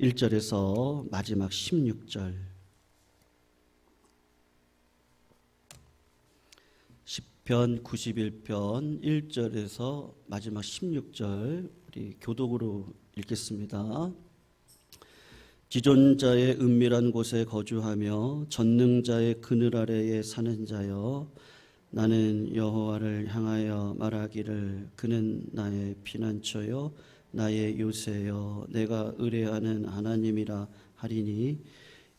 1절에서 마지막 16절, 시편 91편 1절에서 마지막 16절 우리 교독으로 읽겠습니다. 지존자의 은밀한 곳에 거주하며 전능자의 그늘 아래에 사는 자여, 나는 여호와를 향하여 말하기를 그는 나의 피난처요 나의 요새여 내가 의뢰하는 하나님이라 하리니,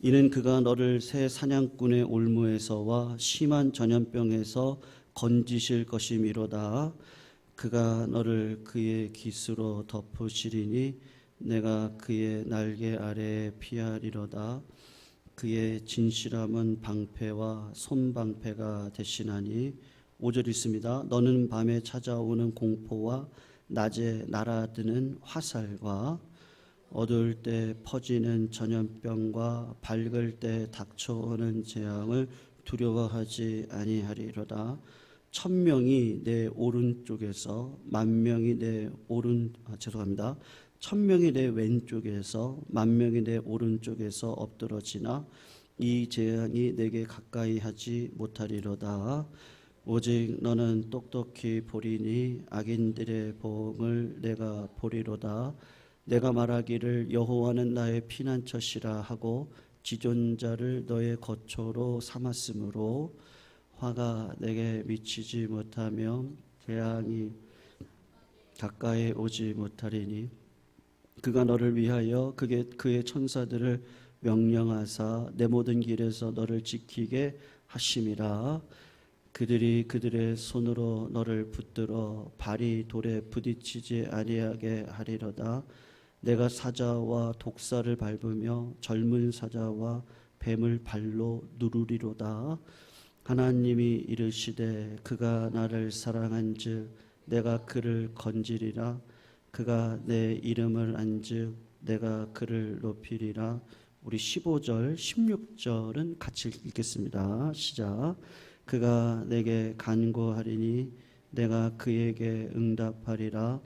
이는 그가 너를 새 사냥꾼의 올무에서와 심한 전염병에서 건지실 것이미로다. 그가 너를 그의 깃으로 덮으시리니 내가 그의 날개 아래에 피하리로다. 그의 진실함은 방패와 손방패가 대신하니. 5절 있습니다. 너는 밤에 찾아오는 공포와 낮에 날아드는 화살과 어두울 때 퍼지는 전염병과 밝을 때 닥쳐오는 재앙을 두려워하지 아니하리로다. 1000명이 내 오른쪽에서 10,000명이 내 왼쪽에서 10,000명이 내 오른쪽에서 엎드러지나 이 재앙이 내게 가까이 하지 못하리로다. 오직 너는 똑똑히 보리니 악인들의 보응을 내가 보리로다. 내가 말하기를 여호와는 나의 피난처시라 하고 지존자를 너의 거처로 삼았으므로 화가 내게 미치지 못하며 재앙이 가까이 오지 못하리니, 그가 너를 위하여 그의 천사들을 명령하사 내 모든 길에서 너를 지키게 하심이라. 그들이 그들의 손으로 너를 붙들어 발이 돌에 부딪히지 아니하게 하리로다. 내가 사자와 독사를 밟으며 젊은 사자와 뱀을 발로 누르리로다. 하나님이 이르시되 그가 나를 사랑한즉 내가 그를 건지리라. 그가 내 이름을 안즉 내가 그를 높이리라. 우리 15절 16절은 같이 읽겠습니다. 시작. 그가 내게 간구하리니 내가 그에게 응답하리라.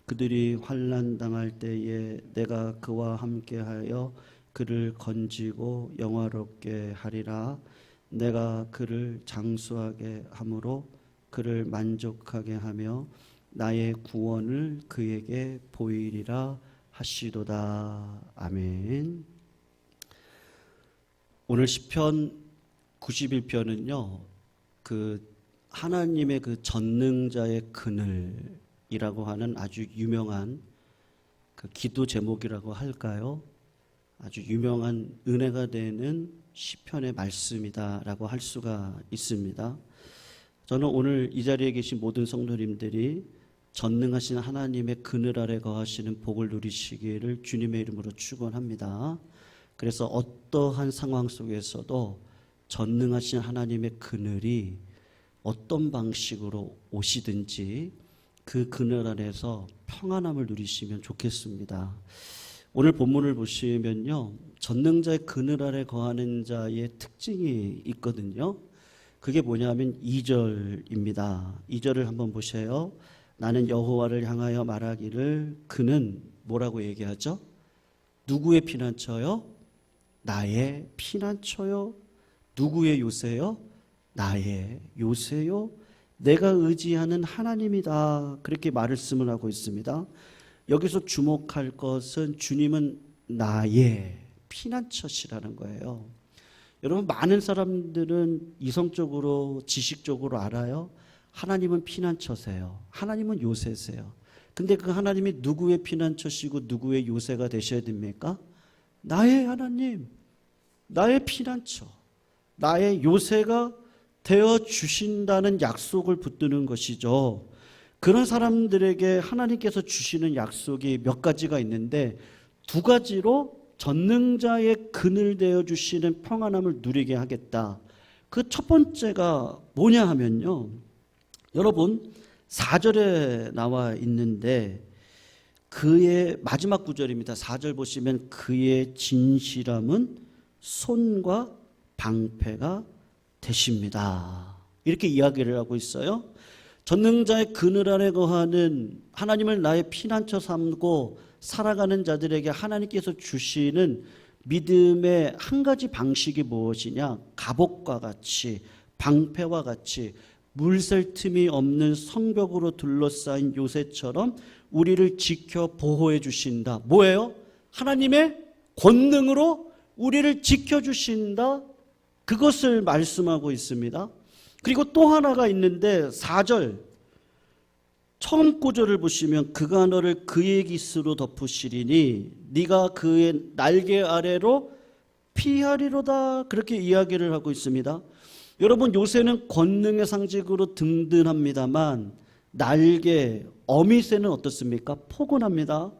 그들이 환난 당할 때에 내가 그와 함께하여 그를 건지고 영화롭게 하리라. 내가 그를 장수하게 함으로 그를 만족하게 하며 나의 구원을 그에게 보이리라 하시도다. 아멘. 오늘 시편 91편은요, 하나님의 전능자의 그늘이라고 하는 아주 유명한 기도 제목이라고 할까요? 아주 유명한 은혜가 되는 시편의 말씀이다라고 할 수가 있습니다. 저는 오늘 이 자리에 계신 모든 성도님들이 전능하신 하나님의 그늘 아래 거하시는 복을 누리시기를 주님의 이름으로 축원합니다. 그래서 어떠한 상황 속에서도 전능하신 하나님의 그늘이 어떤 방식으로 오시든지 그 그늘 안에서 평안함을 누리시면 좋겠습니다. 오늘 본문을 보시면요, 전능자의 그늘 아래 거하는 자의 특징이 있거든요. 그게 뭐냐면 2절입니다. 2절을 한번 보세요. 나는 여호와를 향하여 말하기를 그는 뭐라고 얘기하죠? 누구의 피난처요? 나의 피난처요. 누구의 요새요? 나의 요새요. 내가 의지하는 하나님이다. 그렇게 말씀을 하고 있습니다. 여기서 주목할 것은 주님은 나의 피난처시라는 거예요. 여러분, 많은 사람들은 이성적으로 지식적으로 알아요. 하나님은 피난처세요. 하나님은 요새세요. 근데 그 하나님이 누구의 피난처시고 누구의 요새가 되셔야 됩니까? 나의 하나님, 나의 피난처, 나의 요새가 되어 주신다는 약속을 붙드는 것이죠. 그런 사람들에게 하나님께서 주시는 약속이 몇 가지가 있는데, 두 가지로 전능자의 그늘 되어 주시는 평안함을 누리게 하겠다. 그 첫 번째가 뭐냐 하면요, 여러분 4절에 나와 있는데 그의 마지막 구절입니다. 4절 보시면 그의 진실함은 손과 방패가 되십니다. 이렇게 이야기를 하고 있어요. 전능자의 그늘 아래 거하는 하나님을 나의 피난처 삼고 살아가는 자들에게 하나님께서 주시는 믿음의 한 가지 방식이 무엇이냐? 갑옷과 같이, 방패와 같이 물샐 틈이 없는 성벽으로 둘러싸인 요새처럼 우리를 지켜 보호해 주신다. 뭐예요? 하나님의 권능으로 우리를 지켜주신다. 그것을 말씀하고 있습니다. 그리고 또 하나가 있는데 4절 처음 구절을 보시면 그가 너를 그의 깃으로 덮으시리니 네가 그의 날개 아래로 피하리로다. 그렇게 이야기를 하고 있습니다. 여러분, 요새는 권능의 상징으로 든든합니다만 날개, 어미새는 어떻습니까? 포근합니다.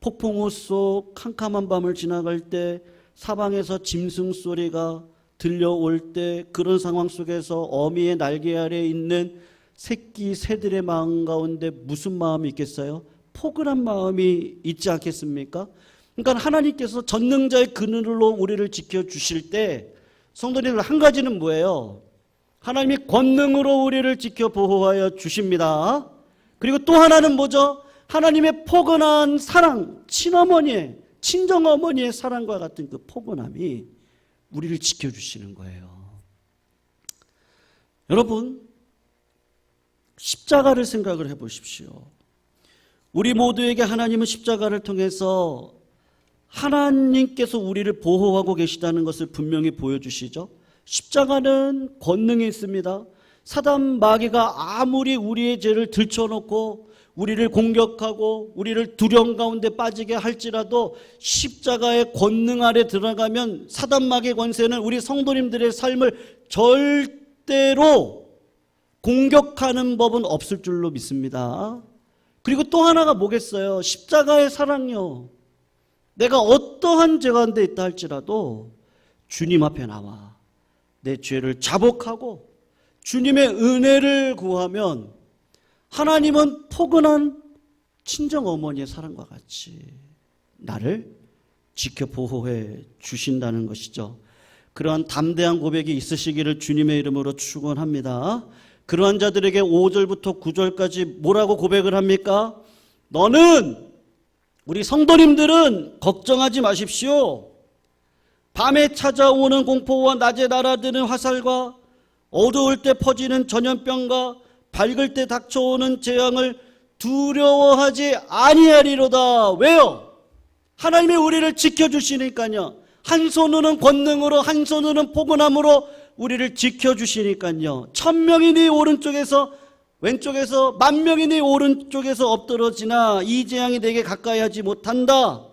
폭풍우 속 캄캄한 밤을 지나갈 때 사방에서 짐승 소리가 들려올 때 그런 상황 속에서 어미의 날개 아래에 있는 새끼 새들의 마음 가운데 무슨 마음이 있겠어요? 포근한 마음이 있지 않겠습니까? 그러니까 하나님께서 전능자의 그늘로 우리를 지켜주실 때 성도님들 한 가지는 뭐예요? 하나님이 권능으로 우리를 지켜 보호하여 주십니다. 그리고 또 하나는 뭐죠? 하나님의 포근한 사랑, 친어머니의, 친정어머니의 사랑과 같은 그 포근함이 우리를 지켜주시는 거예요. 여러분, 십자가를 생각을 해보십시오. 우리 모두에게 하나님은 십자가를 통해서 하나님께서 우리를 보호하고 계시다는 것을 분명히 보여주시죠. 십자가는 권능이 있습니다. 사단 마귀가 아무리 우리의 죄를 들춰놓고 우리를 공격하고 우리를 두려움 가운데 빠지게 할지라도 십자가의 권능 아래 들어가면 사단 마귀의 권세는 우리 성도님들의 삶을 절대로 공격하는 법은 없을 줄로 믿습니다. 그리고 또 하나가 뭐겠어요? 십자가의 사랑요. 내가 어떠한 죄 가운데 있다 할지라도 주님 앞에 나와 내 죄를 자복하고 주님의 은혜를 구하면 하나님은 포근한 친정어머니의 사랑과 같이 나를 지켜 보호해 주신다는 것이죠. 그러한 담대한 고백이 있으시기를 주님의 이름으로 축원합니다. 그러한 자들에게 5절부터 9절까지 뭐라고 고백을 합니까? 너는, 우리 성도님들은 걱정하지 마십시오. 밤에 찾아오는 공포와 낮에 날아드는 화살과 어두울 때 퍼지는 전염병과 밝을 때 닥쳐오는 재앙을 두려워하지 아니하리로다. 왜요? 하나님이 우리를 지켜주시니까요. 한 손으로는 권능으로, 한 손으로는 포근함으로 우리를 지켜주시니까요. 1000명이 네 오른쪽에서 왼쪽에서 10,000명이 네 오른쪽에서 엎드러지나 이 재앙이 내게 가까이 하지 못한다.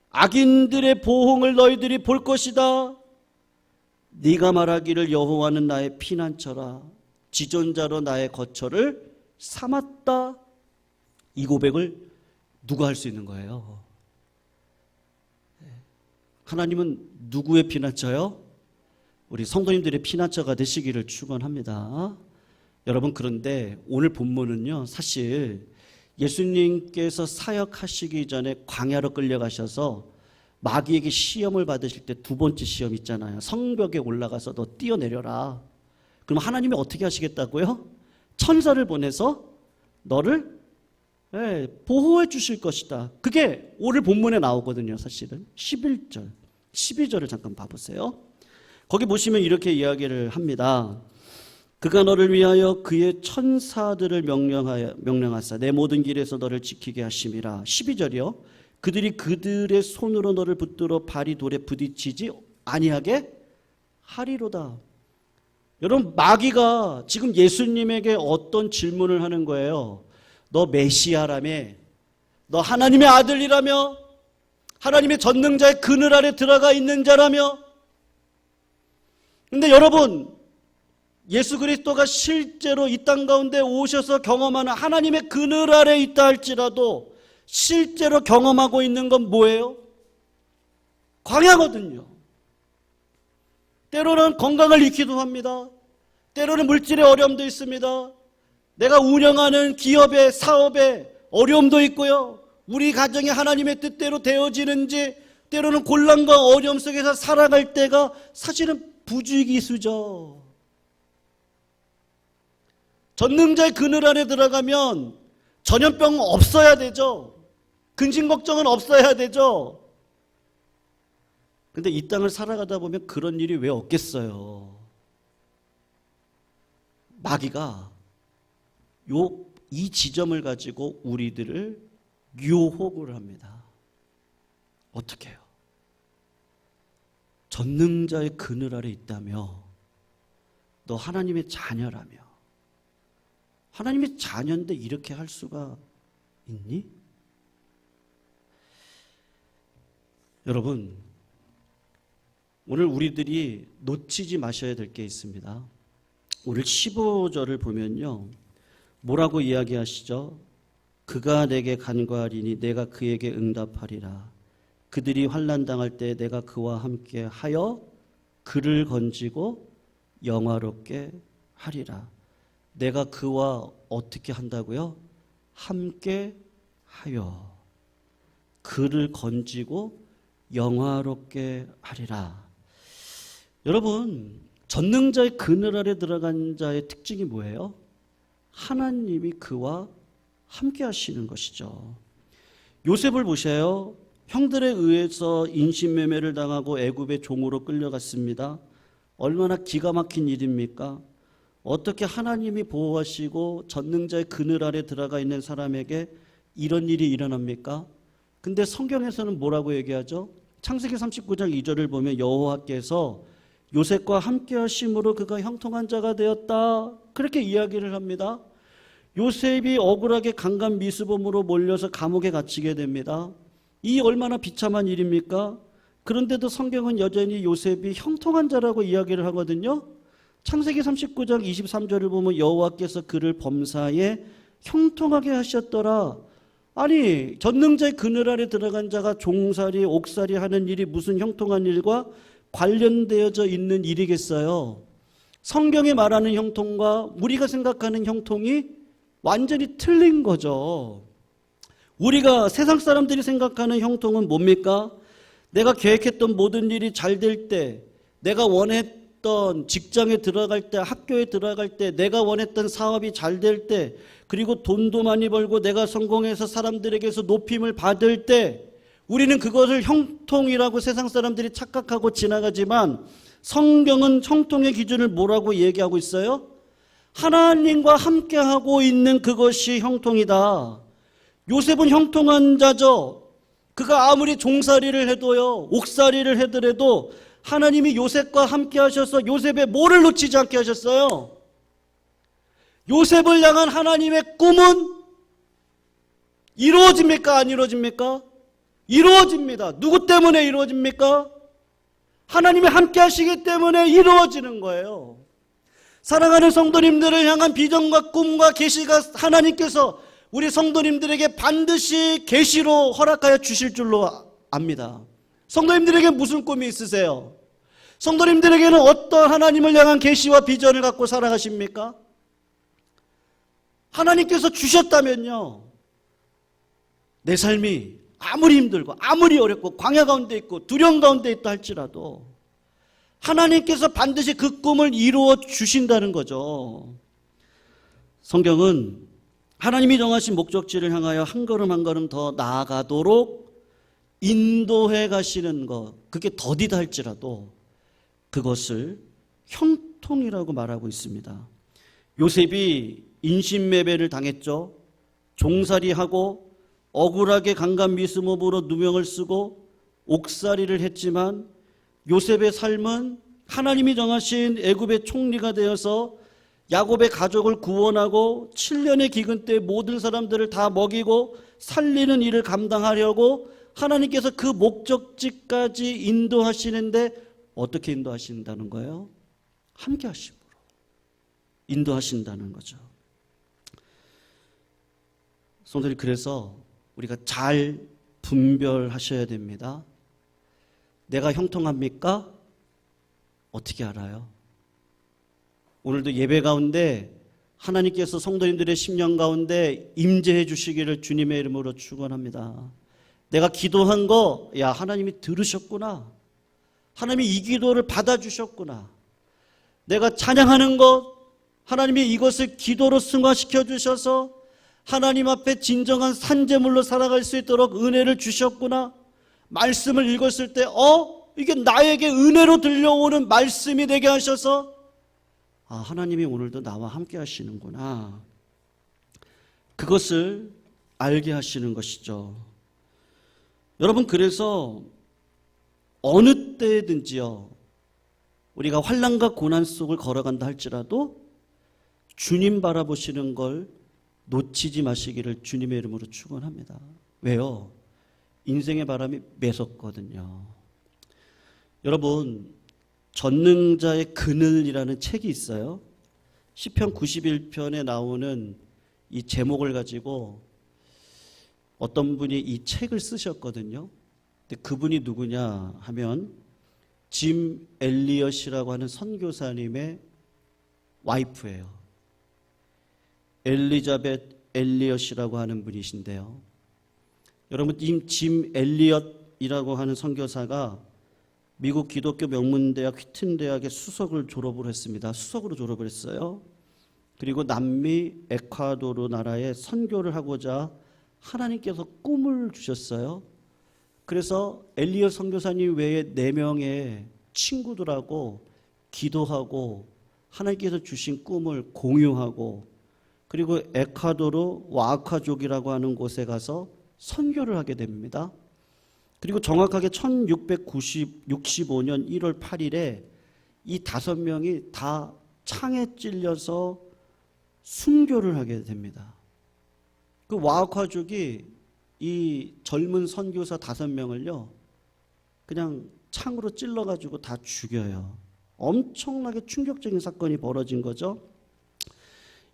악인들의 보응을 너희들이 볼 것이다. 네가 말하기를 여호와는 나의 피난처라, 지존자로 나의 거처를 삼았다. 이 고백을 누가 할 수 있는 거예요? 하나님은 누구의 피난처요? 우리 성도님들의 피난처가 되시기를 축원합니다. 여러분, 그런데 오늘 본문은요, 사실 예수님께서 사역하시기 전에 광야로 끌려가셔서 마귀에게 시험을 받으실 때 두 번째 시험 있잖아요. 성벽에 올라가서 너 뛰어내려라. 그럼 하나님이 어떻게 하시겠다고요? 천사를 보내서 너를 보호해 주실 것이다. 그게 오늘 본문에 나오거든요. 사실은 11절, 12절을 잠깐 봐보세요. 거기 보시면 이렇게 이야기를 합니다. 그가 너를 위하여 그의 천사들을 명령하사 내 모든 길에서 너를 지키게 하심이라. 12절이요. 그들이 그들의 손으로 너를 붙들어 발이 돌에 부딪히지 아니하게 하리로다. 여러분, 마귀가 지금 예수님에게 어떤 질문을 하는 거예요? 너 메시아라며? 너 하나님의 아들이라며? 하나님의 전능자의 그늘 아래 들어가 있는 자라며? 근데 여러분, 예수 그리스도가 실제로 이 땅 가운데 오셔서 경험하는 하나님의 그늘 아래 있다 할지라도 실제로 경험하고 있는 건 뭐예요? 광야거든요. 때로는 건강을 잃기도 합니다. 때로는 물질의 어려움도 있습니다. 내가 운영하는 기업의 사업에 어려움도 있고요. 우리 가정이 하나님의 뜻대로 되어지는지 때로는 곤란과 어려움 속에서 살아갈 때가 사실은 부주의기수죠. 전능자의 그늘 안에 들어가면 전염병 없어야 되죠. 근심 걱정은 없어야 되죠. 근데 이 땅을 살아가다 보면 그런 일이 왜 없겠어요? 마귀가 이 지점을 가지고 우리들을 유혹을 합니다. 어떻게 해요? 전능자의 그늘 아래 있다며, 너 하나님의 자녀라며, 하나님의 자녀인데 이렇게 할 수가 있니? 여러분, 오늘 우리들이 놓치지 마셔야 될 게 있습니다. 오늘 15절을 보면요, 뭐라고 이야기하시죠? 그가 내게 간구하리니 내가 그에게 응답하리라. 그들이 환난 당할 때 내가 그와 함께 하여 그를 건지고 영화롭게 하리라. 내가 그와 어떻게 한다고요? 함께 하여 그를 건지고 영화롭게 하리라. 여러분, 전능자의 그늘 아래 들어간 자의 특징이 뭐예요? 하나님이 그와 함께 하시는 것이죠. 요셉을 보세요. 형들에 의해서 인신매매를 당하고 애굽의 종으로 끌려갔습니다. 얼마나 기가 막힌 일입니까? 어떻게 하나님이 보호하시고 전능자의 그늘 아래 들어가 있는 사람에게 이런 일이 일어납니까? 근데 성경에서는 뭐라고 얘기하죠? 창세기 39장 2절을 보면 여호와께서 요셉과 함께 하심으로 그가 형통한 자가 되었다, 그렇게 이야기를 합니다. 요셉이 억울하게 강간미수범으로 몰려서 감옥에 갇히게 됩니다. 이 얼마나 비참한 일입니까? 그런데도 성경은 여전히 요셉이 형통한 자라고 이야기를 하거든요. 창세기 39장 23절을 보면 여호와께서 그를 범사에 형통하게 하셨더라. 아니, 전능자의 그늘 아래 들어간 자가 종살이 옥살이 하는 일이 무슨 형통한 일과 관련되어져 있는 일이겠어요? 성경이 말하는 형통과 우리가 생각하는 형통이 완전히 틀린 거죠. 우리가 세상 사람들이 생각하는 형통은 뭡니까? 내가 계획했던 모든 일이 잘 될 때, 내가 원했던 직장에 들어갈 때, 학교에 들어갈 때, 내가 원했던 사업이 잘 될 때, 그리고 돈도 많이 벌고 내가 성공해서 사람들에게서 높임을 받을 때, 우리는 그것을 형통이라고 세상 사람들이 착각하고 지나가지만 성경은 형통의 기준을 뭐라고 얘기하고 있어요? 하나님과 함께하고 있는 그것이 형통이다. 요셉은 형통한 자죠. 그가 아무리 종살이를 해도요, 옥살이를 하더라도 하나님이 요셉과 함께 하셔서 요셉의 뭐를 놓치지 않게 하셨어요? 요셉을 향한 하나님의 꿈은 이루어집니까? 안 이루어집니까? 이루어집니다. 누구 때문에 이루어집니까? 하나님이 함께 하시기 때문에 이루어지는 거예요. 사랑하는 성도님들을 향한 비전과 꿈과 계시가 하나님께서 우리 성도님들에게 반드시 계시로 허락하여 주실 줄로 압니다. 성도님들에게 무슨 꿈이 있으세요? 성도님들에게는 어떤 하나님을 향한 계시와 비전을 갖고 살아가십니까? 하나님께서 주셨다면요, 내 삶이 아무리 힘들고 아무리 어렵고 광야 가운데 있고 두려움 가운데 있다 할지라도 하나님께서 반드시 그 꿈을 이루어 주신다는 거죠. 성경은 하나님이 정하신 목적지를 향하여 한 걸음 한 걸음 더 나아가도록 인도해 가시는 것, 그게 더디다 할지라도 그것을 형통이라고 말하고 있습니다. 요셉이 인신매매를 당했죠. 종살이하고 억울하게 강간미수범으로 누명을 쓰고 옥살이를 했지만 요셉의 삶은 하나님이 정하신 애굽의 총리가 되어서 야곱의 가족을 구원하고 7년의 기근 때 모든 사람들을 다 먹이고 살리는 일을 감당하려고 하나님께서 그 목적지까지 인도하시는데 어떻게 인도하신다는 거예요? 함께 하심으로 인도하신다는 거죠. 성도님, 그래서 우리가 잘 분별하셔야 됩니다. 내가 형통합니까? 어떻게 알아요? 오늘도 예배 가운데 하나님께서 성도님들의 심령 가운데 임재해 주시기를 주님의 이름으로 축원합니다. 내가 기도한 거, 야, 하나님이 들으셨구나. 하나님이 이 기도를 받아주셨구나. 내가 찬양하는 것, 하나님이 이것을 기도로 승화시켜 주셔서 하나님 앞에 진정한 산제물로 살아갈 수 있도록 은혜를 주셨구나. 말씀을 읽었을 때 이게 나에게 은혜로 들려오는 말씀이 되게 하셔서 하나님이 오늘도 나와 함께 하시는구나. 그것을 알게 하시는 것이죠. 여러분, 그래서 어느 때든지요, 우리가 환난과 고난 속을 걸어간다 할지라도 주님 바라보시는 걸 놓치지 마시기를 주님의 이름으로 축원합니다. 왜요? 인생의 바람이 매섭거든요. 여러분, 전능자의 그늘이라는 책이 있어요. 시편 91편에 나오는 이 제목을 가지고 어떤 분이 이 책을 쓰셨거든요. 근데 그분이 누구냐 하면 짐 엘리엇이라고 하는 선교사님의 와이프예요. 엘리자벳 엘리엇이라고 하는 분이신데요. 여러분, 짐 엘리엇이라고 하는 선교사가 미국 기독교 명문대학 휘튼 대학의 수석을 졸업을 했습니다. 수석으로 졸업을 했어요. 그리고 남미 에콰도르 나라에 선교를 하고자 하나님께서 꿈을 주셨어요. 그래서 엘리엇 선교사님 외에 4명의 친구들하고 기도하고 하나님께서 주신 꿈을 공유하고, 그리고 에콰도르 와카족이라고 하는 곳에 가서 선교를 하게 됩니다. 그리고 정확하게 1665년 1월 8일에 이 5명이 다 창에 찔려서 순교를 하게 됩니다. 그 와카족이 이 젊은 선교사 5명을요 그냥 창으로 찔러가지고 다 죽여요. 엄청나게 충격적인 사건이 벌어진 거죠.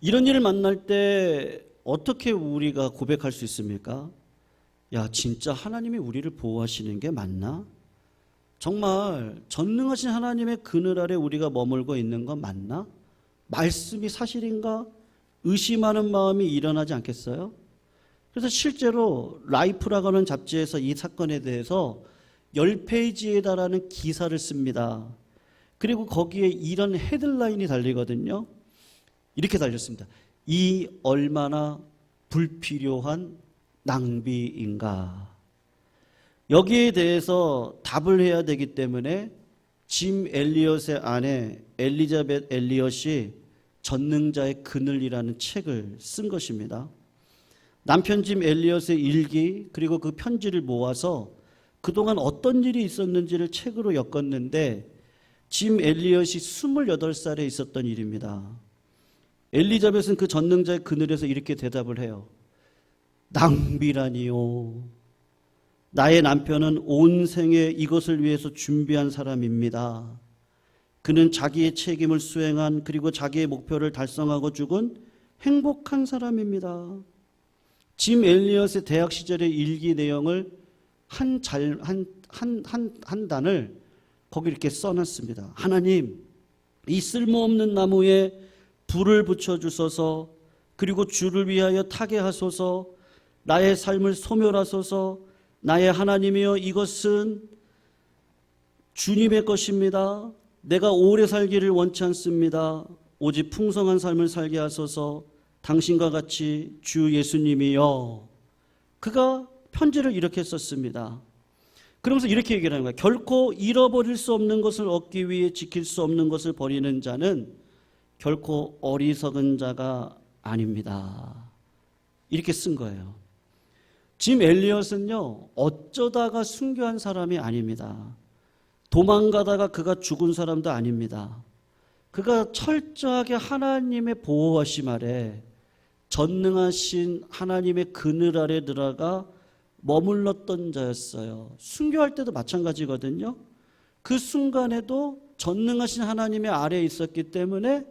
이런 일을 만날 때 어떻게 우리가 고백할 수 있습니까? 야, 진짜 하나님이 우리를 보호하시는 게 맞나? 정말 전능하신 하나님의 그늘 아래 우리가 머물고 있는 건 맞나? 말씀이 사실인가? 의심하는 마음이 일어나지 않겠어요? 그래서 실제로 라이프라고 하는 잡지에서 이 사건에 대해서 10페이지에 달하는 기사를 씁니다. 그리고 거기에 이런 헤드라인이 달리거든요. 이렇게 달렸습니다. 이 얼마나 불필요한 낭비인가. 여기에 대해서 답을 해야 되기 때문에 짐 엘리엇의 아내 엘리자벳 엘리엇이 전능자의 그늘이라는 책을 쓴 것입니다. 남편 짐 엘리엇의 일기, 그리고 그 편지를 모아서 그동안 어떤 일이 있었는지를 책으로 엮었는데, 짐 엘리엇이 28살에 있었던 일입니다. 엘리자벳은 그 전능자의 그늘에서 이렇게 대답을 해요. 낭비라니요. 나의 남편은 온 생에 이것을 위해서 준비한 사람입니다. 그는 자기의 책임을 수행한, 그리고 자기의 목표를 달성하고 죽은 행복한 사람입니다. 짐 엘리엇의 대학 시절의 일기 내용을 한 단을 거기 이렇게 써놨습니다. 하나님, 이 쓸모없는 나무에 불을 붙여주소서, 그리고 주를 위하여 타게 하소서, 나의 삶을 소멸하소서. 나의 하나님이여, 이것은 주님의 것입니다. 내가 오래 살기를 원치 않습니다. 오직 풍성한 삶을 살게 하소서. 당신과 같이 주 예수님이여. 그가 편지를 이렇게 썼습니다. 그러면서 이렇게 얘기를 하는 거예요. 결코 잃어버릴 수 없는 것을 얻기 위해 지킬 수 없는 것을 버리는 자는 결코 어리석은 자가 아닙니다. 이렇게 쓴 거예요. 짐 엘리엇은요, 어쩌다가 순교한 사람이 아닙니다. 도망가다가 그가 죽은 사람도 아닙니다. 그가 철저하게 하나님의 보호하심 아래, 전능하신 하나님의 그늘 아래 들어가 머물렀던 자였어요. 순교할 때도 마찬가지거든요. 그 순간에도 전능하신 하나님의 아래에 있었기 때문에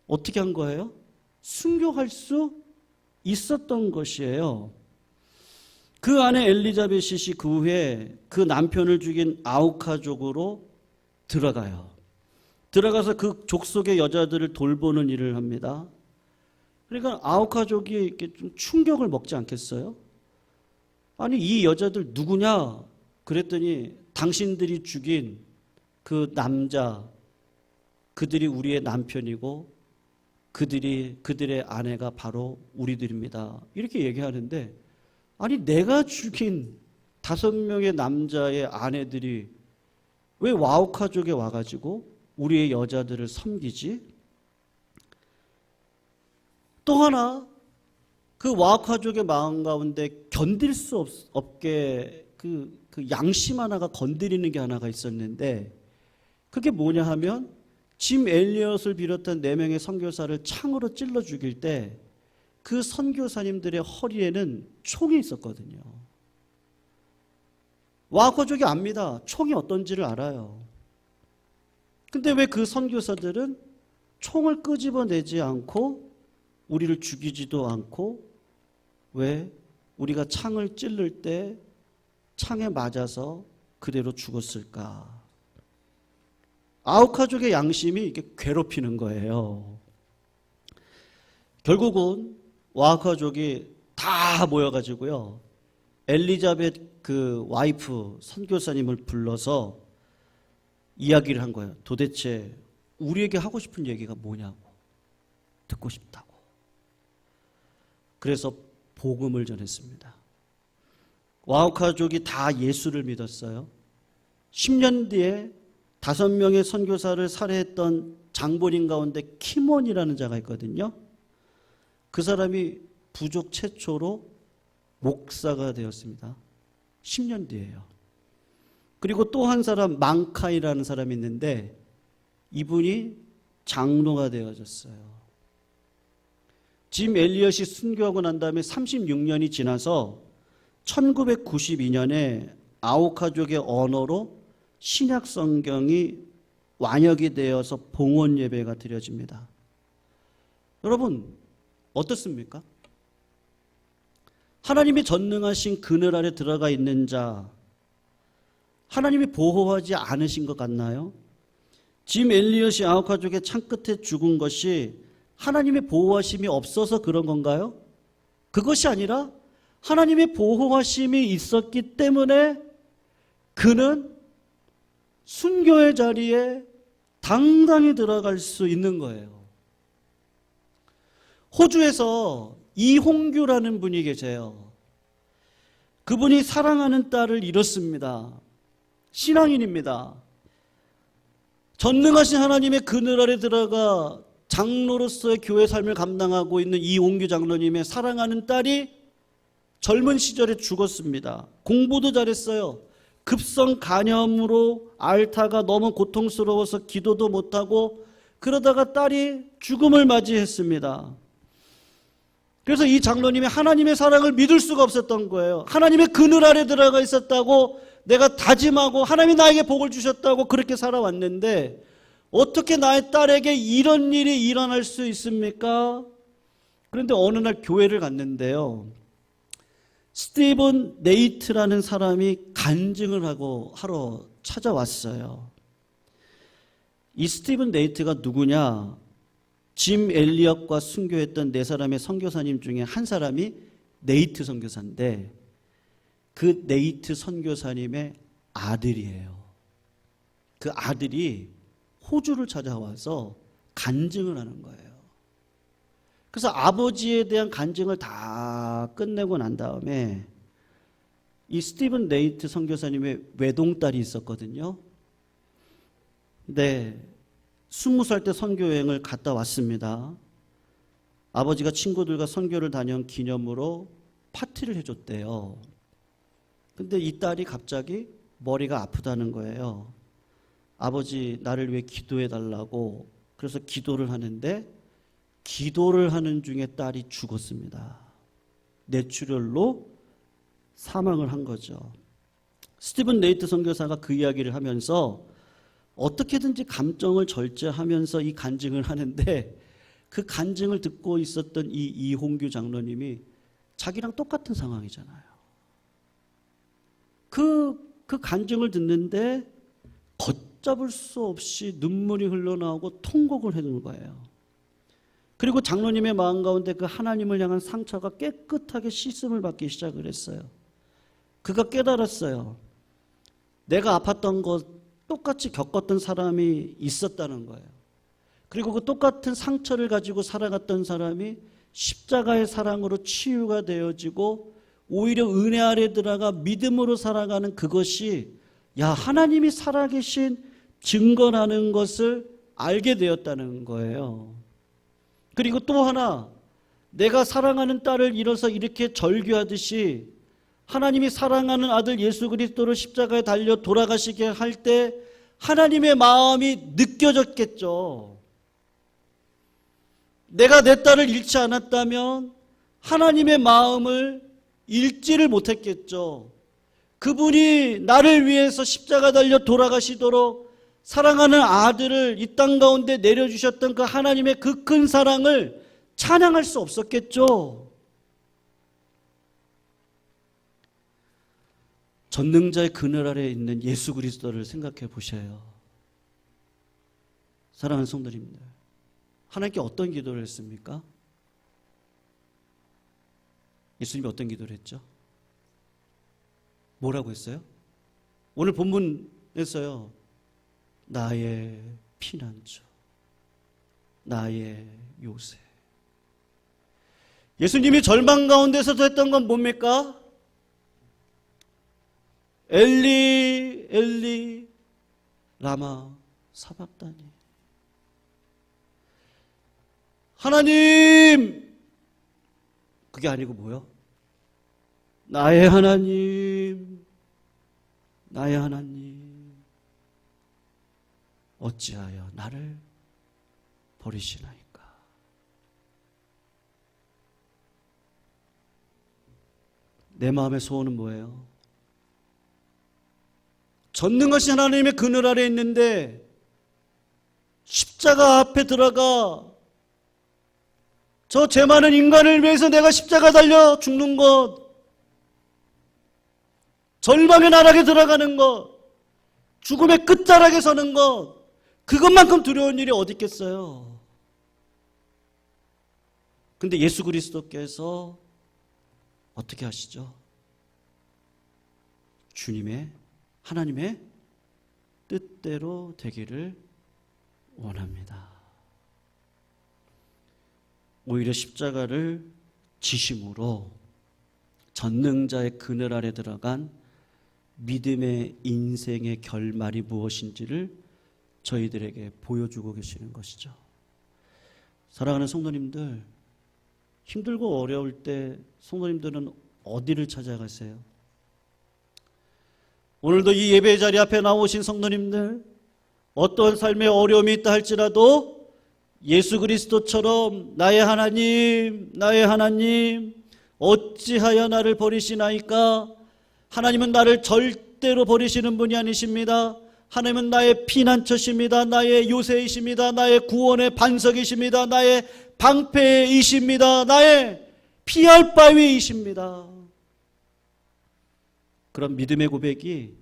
어떻게 한 거예요? 순교할 수 있었던 것이에요. 그 안에 엘리자벳이 그 후에 그 남편을 죽인 아우카족으로 들어가요. 들어가서 그 족속의 여자들을 돌보는 일을 합니다. 그러니까 아우카족이 이렇게 좀 충격을 먹지 않겠어요? 아니, 이 여자들 누구냐? 그랬더니 당신들이 죽인 그 남자, 그들이 우리의 남편이고 그들의 아내가 바로 우리들입니다. 이렇게 얘기하는데, 아니 내가 죽인 5명의 남자의 아내들이 왜 와우카족에 와가지고 우리의 여자들을 섬기지? 또 하나, 그 와우카족의 마음 가운데 견딜 수 없게 그 양심 하나가 건드리는 게 하나가 있었는데, 그게 뭐냐 하면 짐 엘리엇을 비롯한 4명의 선교사를 창으로 찔러 죽일 때 그 선교사님들의 허리에는 총이 있었거든요. 와우카족이 압니다. 총이 어떤지를 알아요. 근데 왜 그 선교사들은 총을 끄집어내지 않고 우리를 죽이지도 않고, 왜 우리가 창을 찔를 때 창에 맞아서 그대로 죽었을까? 아우카족의 양심이 이렇게 괴롭히는 거예요. 결국은 와우카족이 다 모여가지고요, 엘리자벳 그 와이프 선교사님을 불러서 이야기를 한 거예요. 도대체 우리에게 하고 싶은 얘기가 뭐냐고, 듣고 싶다고. 그래서 복음을 전했습니다. 와우카족이 다 예수를 믿었어요. 10년 뒤에 5명의 선교사를 살해했던 장본인 가운데 키몬이라는 자가 있거든요. 그 사람이 부족 최초로 목사가 되었습니다. 10년 뒤에요. 그리고 또 한 사람 망카이라는 사람이 있는데 이분이 장로가 되어졌어요. 짐 엘리엇이 순교하고 난 다음에 36년이 지나서 1992년에 아우카족의 언어로 신약 성경이 완역이 되어서 봉헌 예배가 드려집니다. 여러분 어떻습니까? 하나님이 전능하신 그늘 아래 들어가 있는 자, 하나님이 보호하지 않으신 것 같나요? 짐 엘리엇이 아우카족의 창끝에 죽은 것이 하나님의 보호하심이 없어서 그런 건가요? 그것이 아니라 하나님의 보호하심이 있었기 때문에 그는 순교의 자리에 당당히 들어갈 수 있는 거예요. 호주에서 이홍규라는 분이 계세요. 그분이 사랑하는 딸을 잃었습니다. 신앙인입니다. 전능하신 하나님의 그늘 아래 들어가 장로로서의 교회 삶을 감당하고 있는 이홍규 장로님의 사랑하는 딸이 젊은 시절에 죽었습니다. 공부도 잘했어요. 급성 간염으로 앓다가 너무 고통스러워서 기도도 못하고 그러다가 딸이 죽음을 맞이했습니다. 그래서 이 장로님이 하나님의 사랑을 믿을 수가 없었던 거예요. 하나님의 그늘 아래 들어가 있었다고 내가 다짐하고 하나님이 나에게 복을 주셨다고 그렇게 살아왔는데 어떻게 나의 딸에게 이런 일이 일어날 수 있습니까? 그런데 어느 날 교회를 갔는데요, 스티븐 네이트라는 사람이 간증을 하러 찾아왔어요. 이 스티븐 네이트가 누구냐? 짐 엘리엇과 순교했던 4사람의 선교사님 중에 한 사람이 네이트 선교사인데 그 네이트 선교사님의 아들이에요. 그 아들이 호주를 찾아와서 간증을 하는 거예요. 그래서 아버지에 대한 간증을 다 끝내고 난 다음에 이 스티븐 네이트 선교사님의 외동딸이 있었거든요. 네, 20살 때 선교여행을 갔다 왔습니다. 아버지가 친구들과 선교를 다녀온 기념으로 파티를 해줬대요. 근데 이 딸이 갑자기 머리가 아프다는 거예요. 아버지 나를 위해 기도해 달라고. 그래서 기도를 하는데 기도를 하는 중에 딸이 죽었습니다. 뇌출혈로 사망을 한 거죠. 스티븐 네이트 선교사가 그 이야기를 하면서 어떻게든지 감정을 절제하면서 이 간증을 하는데 그 간증을 듣고 있었던 이 이홍규 장로님이 자기랑 똑같은 상황이잖아요. 그 간증을 듣는데 걷잡을 수 없이 눈물이 흘러나오고 통곡을 해주는 거예요. 그리고 장로님의 마음 가운데 그 하나님을 향한 상처가 깨끗하게 씻음을 받기 시작을 했어요. 그가 깨달았어요. 내가 아팠던 것 똑같이 겪었던 사람이 있었다는 거예요. 그리고 그 똑같은 상처를 가지고 살아갔던 사람이 십자가의 사랑으로 치유가 되어지고 오히려 은혜 아래 들어가 믿음으로 살아가는 그것이 하나님이 살아계신 증거라는 것을 알게 되었다는 거예요. 그리고 또 하나, 내가 사랑하는 딸을 잃어서 이렇게 절규하듯이 하나님이 사랑하는 아들 예수 그리스도를 십자가에 달려 돌아가시게 할 때 하나님의 마음이 느껴졌겠죠. 내가 내 딸을 잃지 않았다면 하나님의 마음을 읽지를 못했겠죠. 그분이 나를 위해서 십자가 달려 돌아가시도록 사랑하는 아들을 이 땅 가운데 내려주셨던 그 하나님의 그 큰 사랑을 찬양할 수 없었겠죠. 전능자의 그늘 아래에 있는 예수 그리스도를 생각해 보셔요. 사랑하는 성도님들, 하나님께 어떤 기도를 했습니까? 예수님이 어떤 기도를 했죠? 뭐라고 했어요? 오늘 본문에서요, 나의 피난처, 나의 요새. 예수님이 절망 가운데서도 했던 건 뭡니까? 엘리 엘리 라마 사박다니. 하나님, 그게 아니고 뭐요? 나의 하나님, 나의 하나님, 어찌하여 나를 버리시나이까. 내 마음의 소원은 뭐예요? 전능하신 하나님의 그늘 아래 있는데 십자가 앞에 들어가 저 죄 많은 인간을 위해서 내가 십자가 달려 죽는 것, 절망의 나락에 들어가는 것, 죽음의 끝자락에 서는 것, 그것만큼 두려운 일이 어디 있겠어요? 근데 예수 그리스도께서 어떻게 하시죠? 주님의, 하나님의 뜻대로 되기를 원합니다. 오히려 십자가를 지심으로 전능자의 그늘 아래 들어간 믿음의 인생의 결말이 무엇인지를 저희들에게 보여주고 계시는 것이죠. 사랑하는 성도님들, 힘들고 어려울 때 성도님들은 어디를 찾아가세요? 오늘도 이 예배 자리 앞에 나오신 성도님들, 어떤 삶의 어려움이 있다 할지라도 예수 그리스도처럼 나의 하나님, 나의 하나님, 어찌하여 나를 버리시나이까? 하나님은 나를 절대로 버리시는 분이 아니십니다. 하나님은 나의 피난처십니다. 나의 요새이십니다. 나의 구원의 반석이십니다. 나의 방패이십니다. 나의 피할 바위이십니다. 그런 믿음의 고백이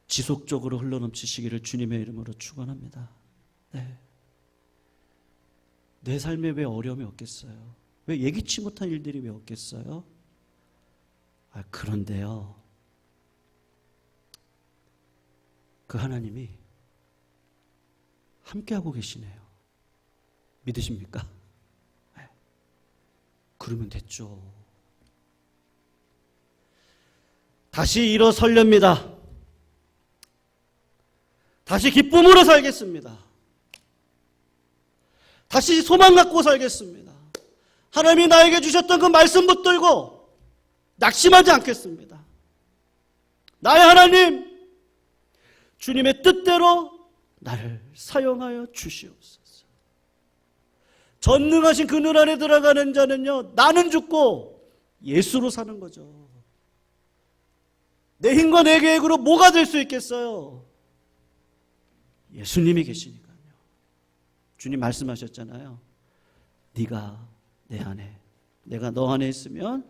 지속적으로 흘러넘치시기를 주님의 이름으로 축원합니다. 네. 내 삶에 왜 어려움이 없겠어요? 왜 예기치 못한 일들이 왜 없겠어요? 그런데요, 그 하나님이 함께하고 계시네요. 믿으십니까? 네. 그러면 됐죠. 다시 일어설렵니다. 다시 기쁨으로 살겠습니다. 다시 소망 갖고 살겠습니다. 하나님이 나에게 주셨던 그 말씀 붙들고 낙심하지 않겠습니다. 나의 하나님, 주님의 뜻대로 나를 사용하여 주시옵소서. 전능하신 그늘 안에 들어가는 자는요, 나는 죽고 예수로 사는 거죠. 내 힘과 내 계획으로 뭐가 될 수 있겠어요? 예수님이 계시니까요. 주님 말씀하셨잖아요. 네가 내 안에, 내가 너 안에 있으면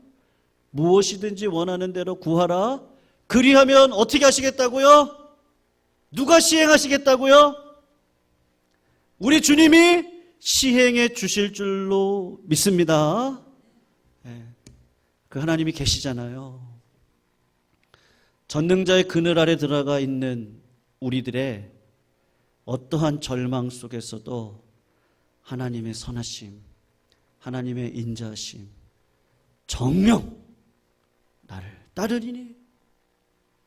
무엇이든지 원하는 대로 구하라. 그리하면 어떻게 하시겠다고요? 누가 시행하시겠다고요? 우리 주님이 시행해 주실 줄로 믿습니다. 네. 그 하나님이 계시잖아요. 전능자의 그늘 아래 들어가 있는 우리들의 어떠한 절망 속에서도 하나님의 선하심, 하나님의 인자하심, 정령 나를 따르리니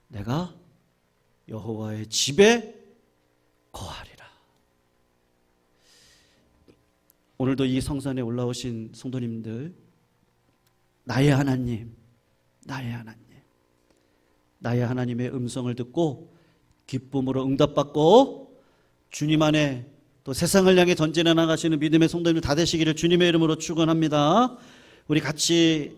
내가 여호와의 집에 거하리라. 오늘도 이 성산에 올라오신 성도님들, 나의 하나님, 나의 하나님, 나의 하나님의 음성을 듣고 기쁨으로 응답받고 주님 안에 또 세상을 향해 전진해 나가시는 믿음의 성도님들 다 되시기를 주님의 이름으로 축원합니다. 우리 같이